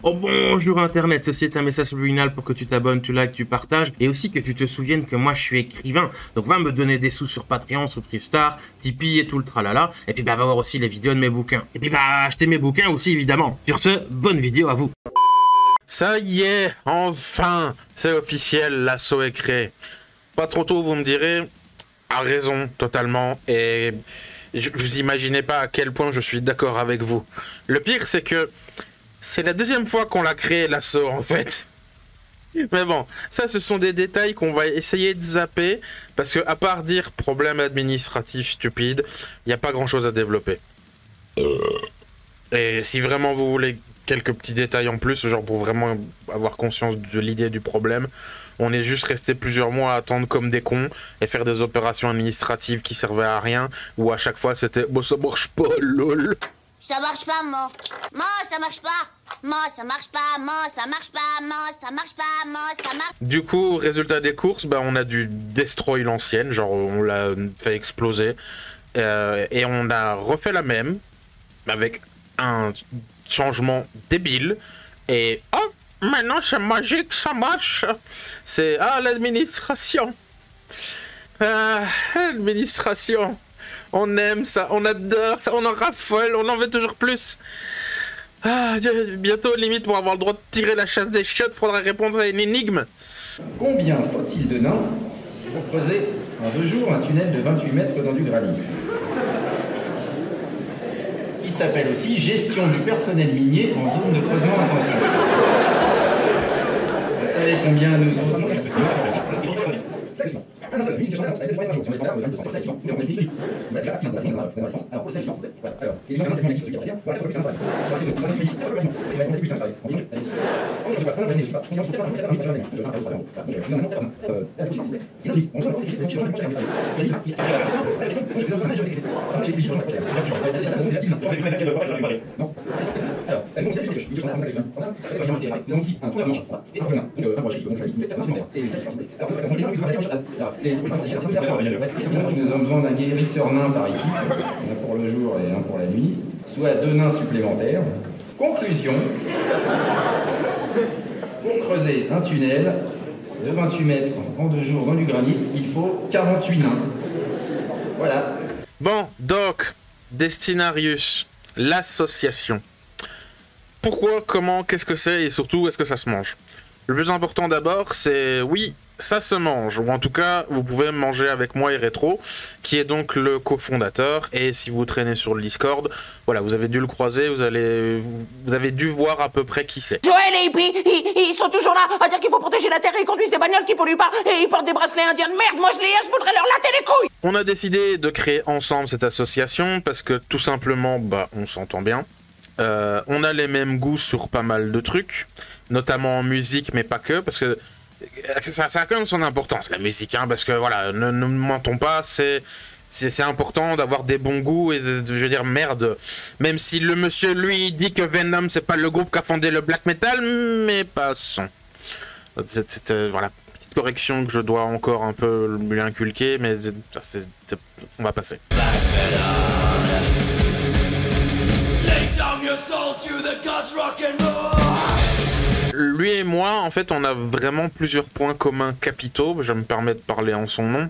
Oh bonjour internet, ceci est un message subliminal pour que tu t'abonnes, tu likes, tu partages et aussi que tu te souviennes que moi je suis écrivain. Donc va me donner des sous sur Patreon, sur Privstar, Tipeee et tout le tralala. Et puis va voir aussi les vidéos de mes bouquins. Et puis acheter mes bouquins aussi évidemment. Sur ce, bonne vidéo à vous. Ça y est, enfin, c'est officiel, l'assaut est créé. Pas trop tôt, vous me direz, a raison, totalement, et vous imaginez pas à quel point je suis d'accord avec vous. Le pire, c'est que c'est la deuxième fois qu'on l'a créé, l'assaut, en fait. Mais bon, ça, ce sont des détails qu'on va essayer de zapper, parce que, à part dire problème administratif stupide, il n'y a pas grand-chose à développer. Et si vraiment vous voulez quelques petits détails en plus, genre pour vraiment avoir conscience de l'idée du problème, on est juste resté plusieurs mois à attendre comme des cons et faire des opérations administratives qui servaient à rien, où à chaque fois c'était « bon ça marche pas, lol ». Ça marche pas, moi. Moi, ça marche pas. Moi, ça marche pas. Moi, ça marche pas. Moi, ça marche pas. Moi, ça marche. Du coup, résultat des courses, bah, on a dû destroy l'ancienne, genre on l'a fait exploser, et on a refait la même, avec un changement débile, et oh, maintenant c'est magique, ça marche. C'est, ah, l'administration. Ah, l'administration. On aime ça, on adore ça, on en raffole, on en veut toujours plus. Ah, bientôt, limite, pour avoir le droit de tirer la chasse des chiottes, faudra répondre à une énigme. Combien faut-il de nains pour creuser en 2 jours un tunnel de 28 mètres dans du granit? Il s'appelle aussi gestion du personnel minier en zone de creusement intensif. Vous savez combien nous autres... Nous avons besoin d'un guérisseur nain par équipe, un pour le jour et un pour la nuit, soit 2 nains supplémentaires. Conclusion, pour creuser un tunnel de 28 mètres en 2 jours dans du granit, il faut 48 nains. Voilà. Bon, donc, Destinarius, l'association. Pourquoi, comment, qu'est-ce que c'est et surtout, est-ce que ça se mange? Le plus important d'abord, c'est oui, ça se mange, ou en tout cas, vous pouvez manger avec moi et Rétro, qui est donc le cofondateur, et si vous traînez sur le Discord, voilà, vous avez dû le croiser, vous avez dû voir à peu près qui c'est. Joël et Hippie, ils sont toujours là à dire qu'il faut protéger la terre et ils conduisent des bagnoles qui polluent pas, et ils portent des bracelets indiens de merde, moi je les ai, je voudrais leur latter les couilles. On a décidé de créer ensemble cette association, parce que tout simplement, bah, on s'entend bien. On a les mêmes goûts sur pas mal de trucs, notamment en musique, mais pas que, parce que ça a quand même son importance, la musique, hein, parce que voilà, ne mentons pas, c'est important d'avoir des bons goûts, et je veux dire, merde, même si le monsieur, lui, dit que Venom, c'est pas le groupe qui a fondé le black metal, mais passons. Voilà, petite correction que je dois encore un peu lui inculquer, mais on va passer. Lui et moi, en fait, on a vraiment plusieurs points communs capitaux. Je me permets de parler en son nom.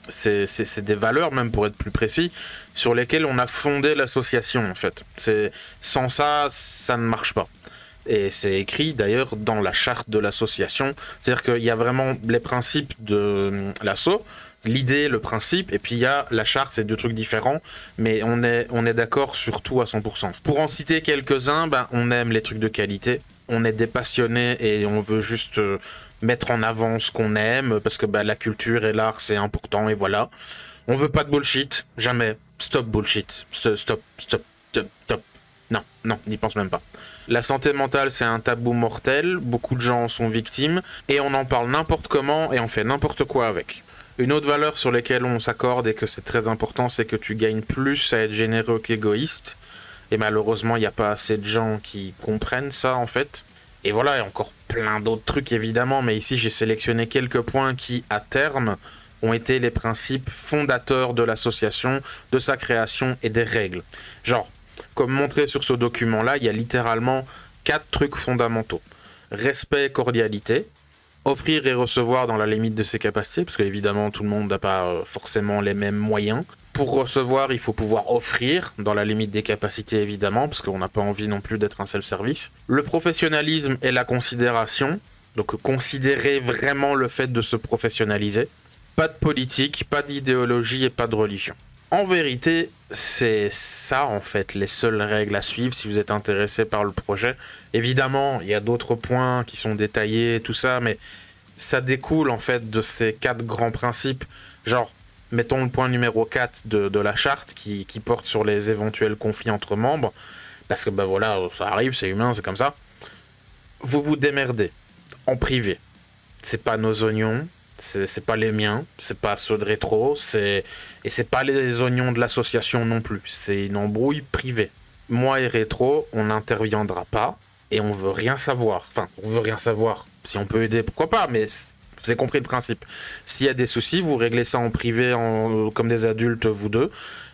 C'est des valeurs, même pour être plus précis, sur lesquelles on a fondé l'association, en fait. Sans ça, ça ne marche pas. Et c'est écrit, d'ailleurs, dans la charte de l'association. C'est-à-dire qu'il y a vraiment les principes de l'asso, l'idée, le principe, et puis il y a la charte, c'est 2 trucs différents, mais on est d'accord sur tout à 100%. Pour en citer quelques-uns, ben, on aime les trucs de qualité, on est des passionnés et on veut juste mettre en avant ce qu'on aime, parce que ben, la culture et l'art, c'est important, et voilà. On veut pas de bullshit, jamais. Stop bullshit. Stop. Non, n'y pense même pas. La santé mentale, c'est un tabou mortel, beaucoup de gens en sont victimes, et on en parle n'importe comment, et on fait n'importe quoi avec. Une autre valeur sur laquelle on s'accorde et que c'est très important, c'est que tu gagnes plus à être généreux qu'égoïste. Et malheureusement, il n'y a pas assez de gens qui comprennent ça, en fait. Et voilà, il y a encore plein d'autres trucs, évidemment, mais ici, j'ai sélectionné quelques points qui, à terme, ont été les principes fondateurs de l'association, de sa création et des règles. Genre, comme montré sur ce document-là, il y a littéralement 4 trucs fondamentaux. Respect et cordialité. Offrir et recevoir dans la limite de ses capacités, parce qu'évidemment tout le monde n'a pas forcément les mêmes moyens. Pour recevoir, il faut pouvoir offrir dans la limite des capacités évidemment, parce qu'on n'a pas envie non plus d'être un self-service. Le professionnalisme et la considération, donc considérer vraiment le fait de se professionnaliser. Pas de politique, pas d'idéologie et pas de religion. En vérité, c'est ça en fait les seules règles à suivre si vous êtes intéressé par le projet. Évidemment, il y a d'autres points qui sont détaillés, tout ça, mais ça découle en fait de ces 4 grands principes. Genre, mettons le point numéro 4 de la charte qui porte sur les éventuels conflits entre membres, parce que bah voilà, ça arrive, c'est humain, c'est comme ça. Vous vous démerdez en privé. C'est pas nos oignons. C'est pas les miens, c'est pas ceux de Rétro, et c'est pas les oignons de l'association non plus. C'est une embrouille privée. Moi et Rétro, on n'interviendra pas et on veut rien savoir. Enfin, on veut rien savoir. Si on peut aider, pourquoi pas, mais vous avez compris le principe. S'il y a des soucis, vous réglez ça en privé, comme des adultes, vous deux,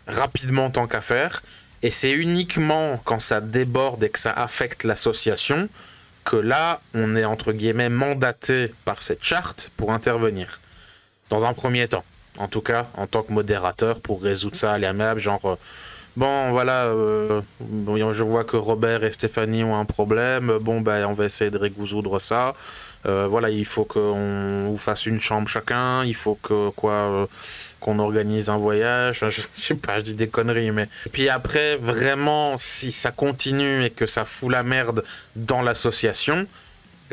rapidement tant qu'à faire. Et c'est uniquement quand ça déborde et que ça affecte l'association que là, on est entre guillemets mandaté par cette charte pour intervenir. Dans un premier temps, en tout cas, en tant que modérateur, pour résoudre ça à l'amiable, genre, bon, voilà, je vois que Robert et Stéphanie ont un problème, bon, ben, on va essayer de résoudre ça. Voilà, il faut qu'on vous fasse une chambre chacun, il faut que, qu'on organise un voyage, je sais pas, je dis des conneries, mais... Et puis après, vraiment, si ça continue et que ça fout la merde dans l'association,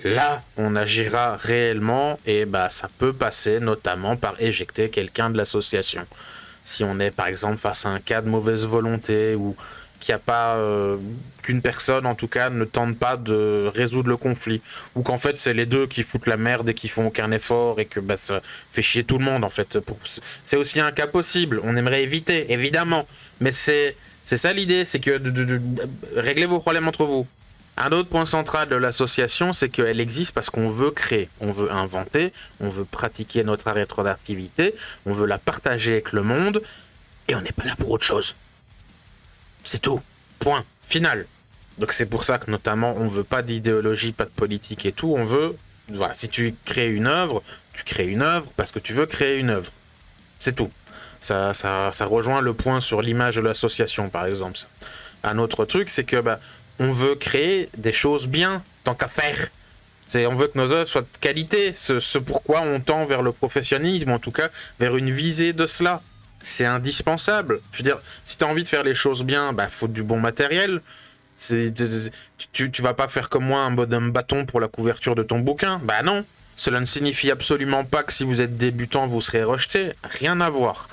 là, on agira réellement et bah ça peut passer notamment par éjecter quelqu'un de l'association. Si on est par exemple face à un cas de mauvaise volonté ou qu'il n'y a pas qu'une personne en tout cas ne tente pas de résoudre le conflit, ou qu'en fait c'est les deux qui foutent la merde et qui font aucun effort et que bah, ça fait chier tout le monde en fait. C'est aussi un cas possible, on aimerait éviter évidemment, mais c'est ça l'idée, c'est que de régler vos problèmes entre vous. Un autre point central de l'association, c'est qu'elle existe parce qu'on veut créer, on veut inventer, on veut pratiquer notre arrêt d'activité, on veut la partager avec le monde, et on n'est pas là pour autre chose. C'est tout. Point. Final. Donc c'est pour ça que notamment on veut pas d'idéologie, pas de politique et tout, on veut... Voilà, si tu crées une œuvre, tu crées une œuvre parce que tu veux créer une œuvre. C'est tout. Ça rejoint le point sur l'image de l'association par exemple. Un autre truc, c'est que... bah, on veut créer des choses bien, tant qu'à faire. On veut que nos œuvres soient de qualité. Ce pourquoi on tend vers le professionnalisme, en tout cas vers une visée de cela. C'est indispensable. Je veux dire, si tu as envie de faire les choses bien, bah faut du bon matériel. Tu vas pas faire comme moi un bâton pour la couverture de ton bouquin. Bah non. Cela ne signifie absolument pas que si vous êtes débutant, vous serez rejeté. Rien à voir.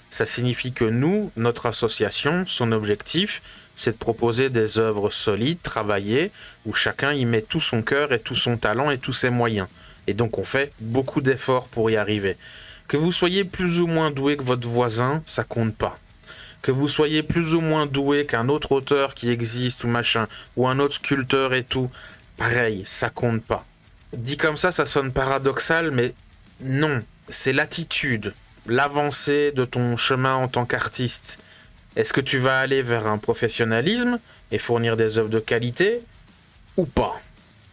Ça signifie que nous, notre association, son objectif, c'est de proposer des œuvres solides, travaillées, où chacun y met tout son cœur et tout son talent et tous ses moyens. Et donc on fait beaucoup d'efforts pour y arriver. Que vous soyez plus ou moins doué que votre voisin, ça compte pas. Que vous soyez plus ou moins doué qu'un autre auteur qui existe ou machin, ou un autre sculpteur et tout, pareil, ça compte pas. Dit comme ça sonne paradoxal, mais non, c'est l'attitude, l'avancée de ton chemin en tant qu'artiste. Est-ce que tu vas aller vers un professionnalisme et fournir des œuvres de qualité ou pas?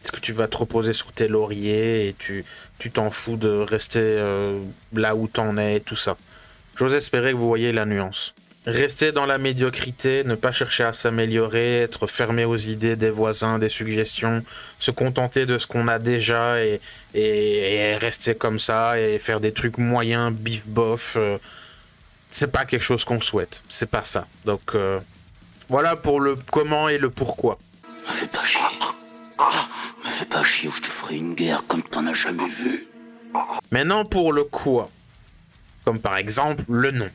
Est-ce que tu vas te reposer sur tes lauriers et tu t'en fous de rester là où t'en es et tout ça? J'ose espérer que vous voyez la nuance. Rester dans la médiocrité, ne pas chercher à s'améliorer, être fermé aux idées des voisins, des suggestions, se contenter de ce qu'on a déjà et rester comme ça et faire des trucs moyens, bif bof... c'est pas quelque chose qu'on souhaite, c'est pas ça. Donc voilà pour le comment et le pourquoi. Me fais pas chier. Me fais pas chier ou je te ferai une guerre comme t'en as jamais vu. Maintenant pour le quoi. Comme par exemple le nom.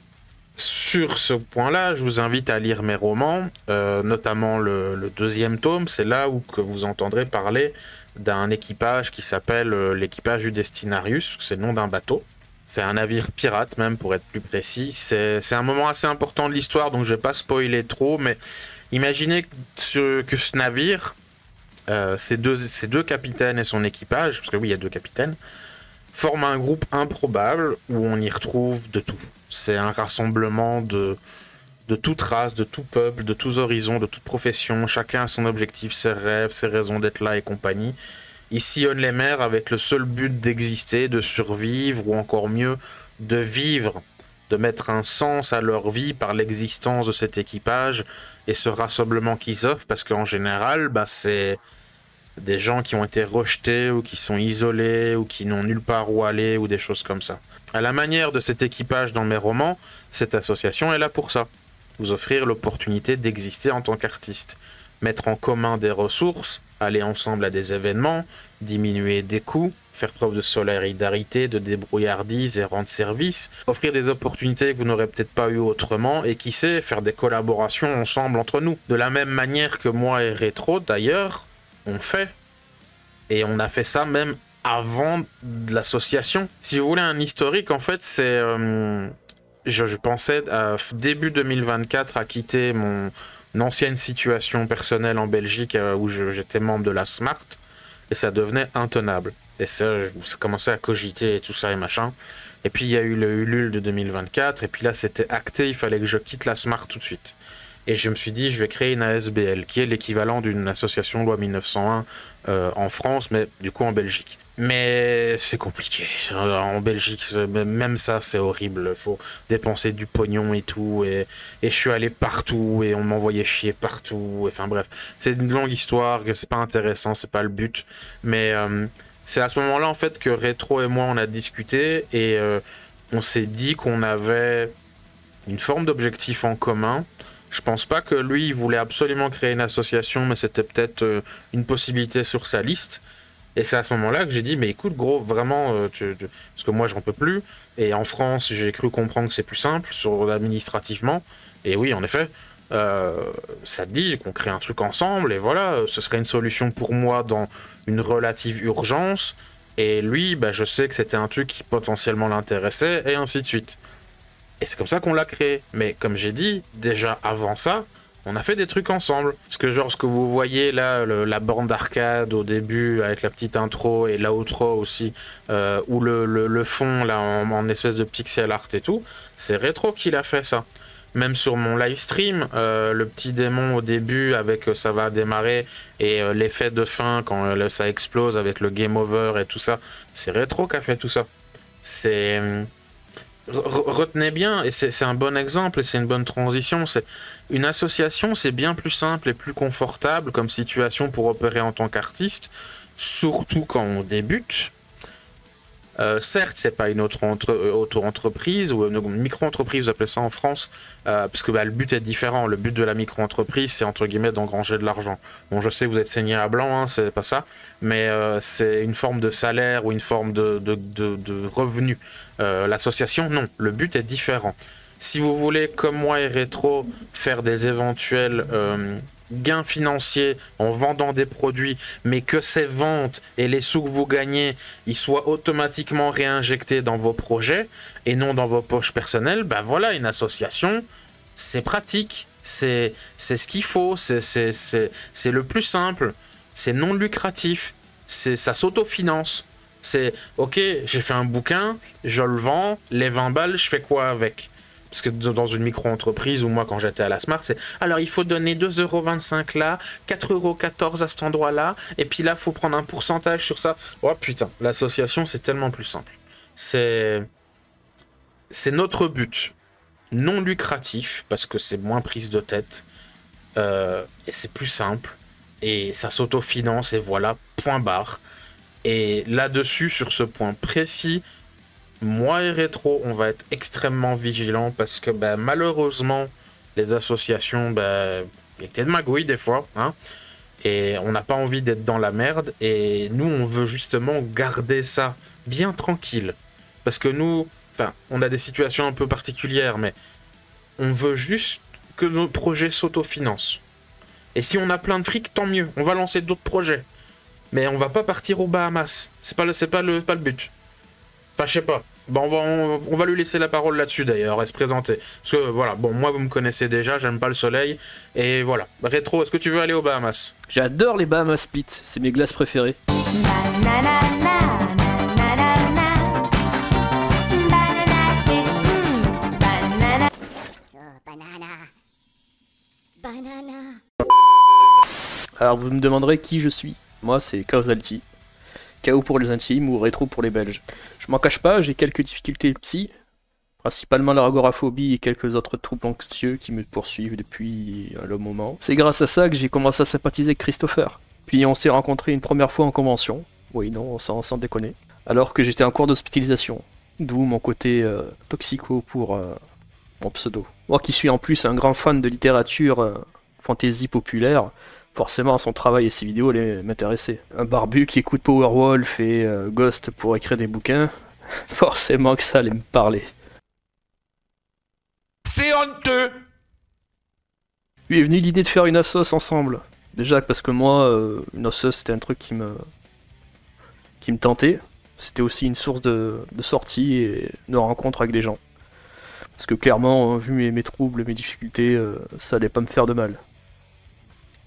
Sur ce point-là, je vous invite à lire mes romans, notamment le deuxième tome. C'est là où que vous entendrez parler d'un équipage qui s'appelle l'équipage du Destinarius, c'est le nom d'un bateau. C'est un navire pirate même pour être plus précis. C'est un moment assez important de l'histoire donc je vais pas spoiler trop, mais imaginez que ce navire, ces deux capitaines et son équipage, parce que oui il y a deux capitaines, forment un groupe improbable où on y retrouve de tout. C'est un rassemblement de de toute race, de tout peuple, de tous horizons, de toute profession. Chacun a son objectif, ses rêves, ses raisons d'être là et compagnie. Ils sillonnent les mers avec le seul but d'exister, de survivre, ou encore mieux, de vivre, de mettre un sens à leur vie par l'existence de cet équipage et ce rassemblement qu'ils offrent, parce qu'en général, bah, c'est des gens qui ont été rejetés, ou qui sont isolés, ou qui n'ont nulle part où aller, ou des choses comme ça. À la manière de cet équipage dans mes romans, cette association est là pour ça. Vous offrir l'opportunité d'exister en tant qu'artiste. Mettre en commun des ressources, aller ensemble à des événements, diminuer des coûts, faire preuve de solidarité, de débrouillardise et rendre service, offrir des opportunités que vous n'aurez peut-être pas eu autrement, et qui sait, faire des collaborations ensemble entre nous. De la même manière que moi et Rétro, d'ailleurs, on fait. Et on a fait ça même avant de l'association. Si vous voulez un historique, en fait, c'est... je pensais à début 2024 à quitter mon ancienne situation personnelle en Belgique où j'étais membre de la Smart, et ça devenait intenable. Et ça, je commençais à cogiter et tout ça et machin. Et puis il y a eu le Ulule de 2024, et puis là c'était acté, il fallait que je quitte la Smart tout de suite. Et je me suis dit, je vais créer une ASBL, qui est l'équivalent d'une association loi 1901 en France, mais du coup en Belgique. Mais c'est compliqué. En Belgique, même ça, c'est horrible. Faut dépenser du pognon et tout. Et je suis allé partout, et on m'envoyait chier partout. Enfin bref, c'est une longue histoire, que c'est pas intéressant, c'est pas le but. Mais c'est à ce moment-là, en fait, que Rétro et moi, on a discuté, et on s'est dit qu'on avait une forme d'objectif en commun. Je pense pas que lui, il voulait absolument créer une association, mais c'était peut-être une possibilité sur sa liste. Et c'est à ce moment-là que j'ai dit, mais écoute gros, vraiment, parce que moi j'en peux plus. Et en France, j'ai cru comprendre que c'est plus simple, administrativement. Et oui, en effet, ça te dit qu'on crée un truc ensemble, et voilà, ce serait une solution pour moi dans une relative urgence. Et lui, bah, je sais que c'était un truc qui potentiellement l'intéressait, et ainsi de suite. Et c'est comme ça qu'on l'a créé. Mais comme j'ai dit, déjà avant ça, on a fait des trucs ensemble. Parce que genre, ce que vous voyez là, la borne d'arcade au début, avec la petite intro et l'outro aussi, ou le fond là en espèce de pixel art et tout, c'est Rétro qui l'a fait ça. Même sur mon live stream, le petit démon au début avec ça va démarrer, et l'effet de fin quand ça explose avec le game over et tout ça, c'est Rétro qui a fait tout ça. C'est... Retenez bien, et c'est un bon exemple, et c'est une bonne transition, c'est une association, c'est bien plus simple et plus confortable comme situation pour opérer en tant qu'artiste, surtout quand on débute. Certes, c'est pas une auto-entreprise ou une micro-entreprise, vous appelez ça en France, parce que bah, le but est différent. Le but de la micro-entreprise, c'est entre guillemets d'engranger de l'argent. Bon, je sais que vous êtes saigné à blanc, hein, c'est pas ça, mais c'est une forme de salaire ou une forme de revenu. L'association, non, le but est différent. Si vous voulez, comme moi et Rétro, faire des éventuels gains financiers en vendant des produits, mais que ces ventes et les sous que vous gagnez, ils soient automatiquement réinjectés dans vos projets et non dans vos poches personnelles, ben voilà, une association, c'est pratique, c'est ce qu'il faut, c'est le plus simple, c'est non lucratif, ça s'autofinance. C'est, ok, j'ai fait un bouquin, je le vends, les 20 balles, je fais quoi avec ? Parce que dans une micro-entreprise, ou moi quand j'étais à la Smart, c'est alors il faut donner 2,25€ là, 4,14€ à cet endroit-là, et puis là, il faut prendre un pourcentage sur ça. Oh putain, l'association, c'est tellement plus simple. C'est notre but. Non lucratif, parce que c'est moins prise de tête, et c'est plus simple, et ça s'autofinance, et voilà, point barre. Et là-dessus, sur ce point précis, moi et Rétro, on va être extrêmement vigilants parce que bah, malheureusement, les associations, bah, il y a de magouilles des fois, hein, et on n'a pas envie d'être dans la merde, et nous, on veut justement garder ça bien tranquille. Parce que nous, enfin, on a des situations un peu particulières, mais on veut juste que nos projets s'autofinancent. Et si on a plein de fric, tant mieux, on va lancer d'autres projets. Mais on va pas partir aux Bahamas, c'est pas le but. Enfin, je sais pas. Bon, on va lui laisser la parole là-dessus d'ailleurs, et se présenter. Parce que voilà, bon, moi vous me connaissez déjà, j'aime pas le soleil. Et voilà. Rétro, est-ce que tu veux aller aux Bahamas ? J'adore les Bahamas Split, c'est mes glaces préférées. Banana split, banana. Oh, banana. Alors vous me demanderez qui je suis. Moi c'est Causalty. KO pour les intimes ou rétro pour les Belges. Je m'en cache pas, j'ai quelques difficultés psy, principalement l'agoraphobie et quelques autres troubles anxieux qui me poursuivent depuis un long moment. C'est grâce à ça que j'ai commencé à sympathiser avec Christopher. Puis on s'est rencontrés une première fois en convention, oui non, sans déconner, alors que j'étais en cours d'hospitalisation, d'où mon côté toxico pour mon pseudo. Moi qui suis en plus un grand fan de littérature fantasy populaire, forcément son travail et ses vidéos allaient m'intéresser. Un barbu qui écoute Powerwolf et Ghost pour écrire des bouquins, forcément que ça allait me parler. C'est honteux! Lui est venu l'idée de faire une assos ensemble. Déjà parce que moi, une assos c'était un truc qui me tentait. C'était aussi une source de sortie et de rencontre avec des gens. Parce que clairement, vu mes troubles, mes difficultés, ça allait pas me faire de mal.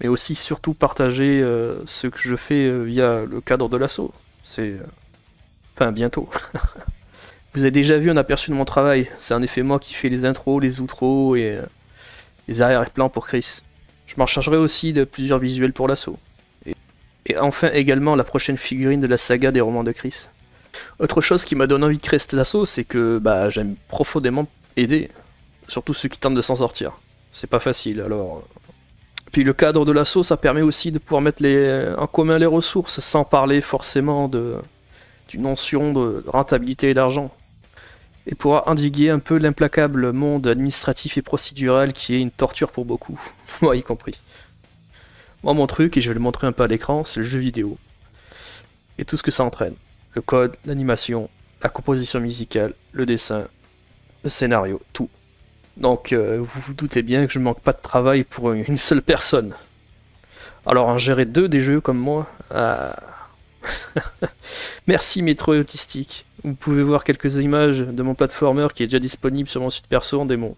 Mais aussi surtout partager ce que je fais via le cadre de l'asso. C'est... Enfin, bientôt. Vous avez déjà vu un aperçu de mon travail. C'est en effet moi qui fais les intros, les outros et les arrière-plans pour Chris. Je m'en chargerai aussi de plusieurs visuels pour l'asso. Et enfin également la prochaine figurine de la saga des romans de Chris. Autre chose qui m'a donné envie de créer cet asso, c'est que j'aime profondément aider. Surtout ceux qui tentent de s'en sortir. C'est pas facile, alors... Puis le cadre de l'asso, ça permet aussi de pouvoir mettre en commun les ressources, sans parler forcément d'une notion de rentabilité et d'argent. Et pourra endiguer un peu l'implacable monde administratif et procédural qui est une torture pour beaucoup, moi y compris. Moi mon truc, et je vais le montrer un peu à l'écran, c'est le jeu vidéo. Et tout ce que ça entraîne. Le code, l'animation, la composition musicale, le dessin, le scénario, tout. Donc vous vous doutez bien que je manque pas de travail pour une seule personne. Alors en gérer deux des jeux comme moi... Merci Métro Autistique. Vous pouvez voir quelques images de mon platformer qui est déjà disponible sur mon site perso en démo.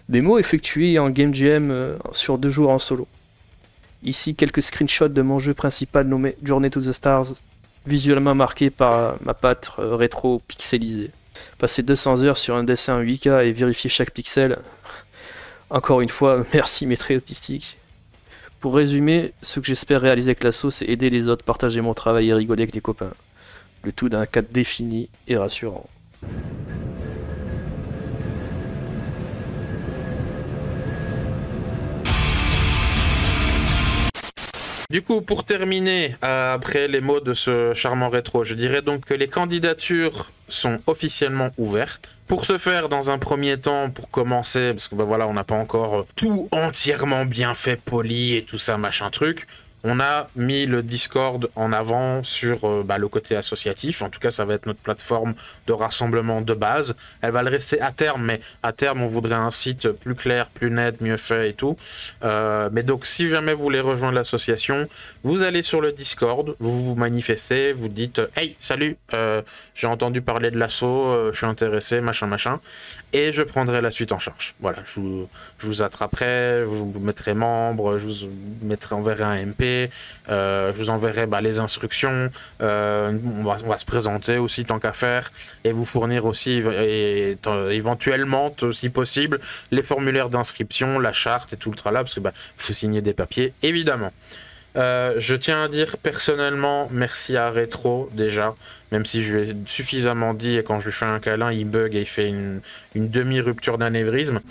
Démo effectuée en Game Jam sur 2 jours en solo. Ici quelques screenshots de mon jeu principal nommé Journey to the Stars, visuellement marqué par ma patte rétro pixelisée. Passer 200 heures sur un dessin en 8K et vérifier chaque pixel. Encore une fois, merci Métro Autistique. Pour résumer, ce que j'espère réaliser avec l'asso, c'est aider les autres, partager mon travail et rigoler avec les copains. Le tout d'un cadre défini et rassurant. Du coup, pour terminer, après les mots de ce charmant rétro, je dirais donc que les candidatures sont officiellement ouvertes. Pour ce faire, dans un premier temps, pour commencer, parce que voilà, on n'a pas encore tout entièrement bien fait, poli et tout ça, machin truc, on a mis le Discord en avant sur le côté associatif. En tout cas, ça va être notre plateforme de rassemblement de base. Elle va le rester à terme, mais à terme, on voudrait un site plus clair, plus net, mieux fait et tout. Mais donc, si jamais vous voulez rejoindre l'association, vous allez sur le Discord, vous vous manifestez, vous dites « Hey, salut, j'ai entendu parler de l'asso, je suis intéressé, machin, machin. » Et je prendrai la suite en charge. Voilà, je vous attraperai, je vous mettrai membre, je vous enverrai un MP, je vous enverrai les instructions, on va se présenter aussi tant qu'à faire, et vous fournir aussi éventuellement, si possible, les formulaires d'inscription, la charte et tout le tralala, parce que faut signer des papiers, évidemment. Je tiens à dire personnellement merci à Rétro déjà, même si je lui ai suffisamment dit et quand je lui fais un câlin il bug et il fait une demi-rupture d'anévrisme.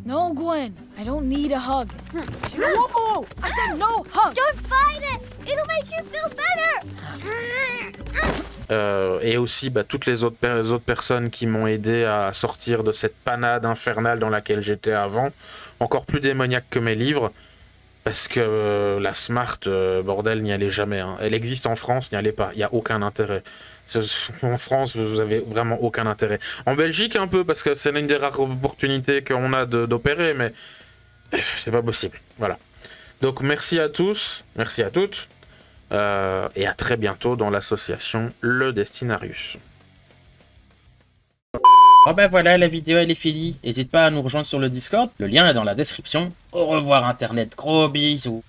No, Gwen, I don't need a hug. No, I said no hug. Don't fight it. It'll make you feel better. Et aussi toutes les autres personnes qui m'ont aidé à sortir de cette panade infernale dans laquelle j'étais avant, encore plus démoniaque que mes livres. Parce que la Smart, bordel, n'y allez jamais. Hein. Elle existe en France, n'y allez pas. Il n'y a aucun intérêt. En France, vous avez vraiment aucun intérêt. En Belgique, un peu, parce que c'est l'une des rares opportunités qu'on a d'opérer, mais c'est pas possible. Voilà. Donc, merci à tous, merci à toutes, et à très bientôt dans l'association Le Destinarius. Oh voilà, la vidéo elle est finie. N'hésite pas à nous rejoindre sur le Discord, le lien est dans la description. Au revoir Internet, gros bisous.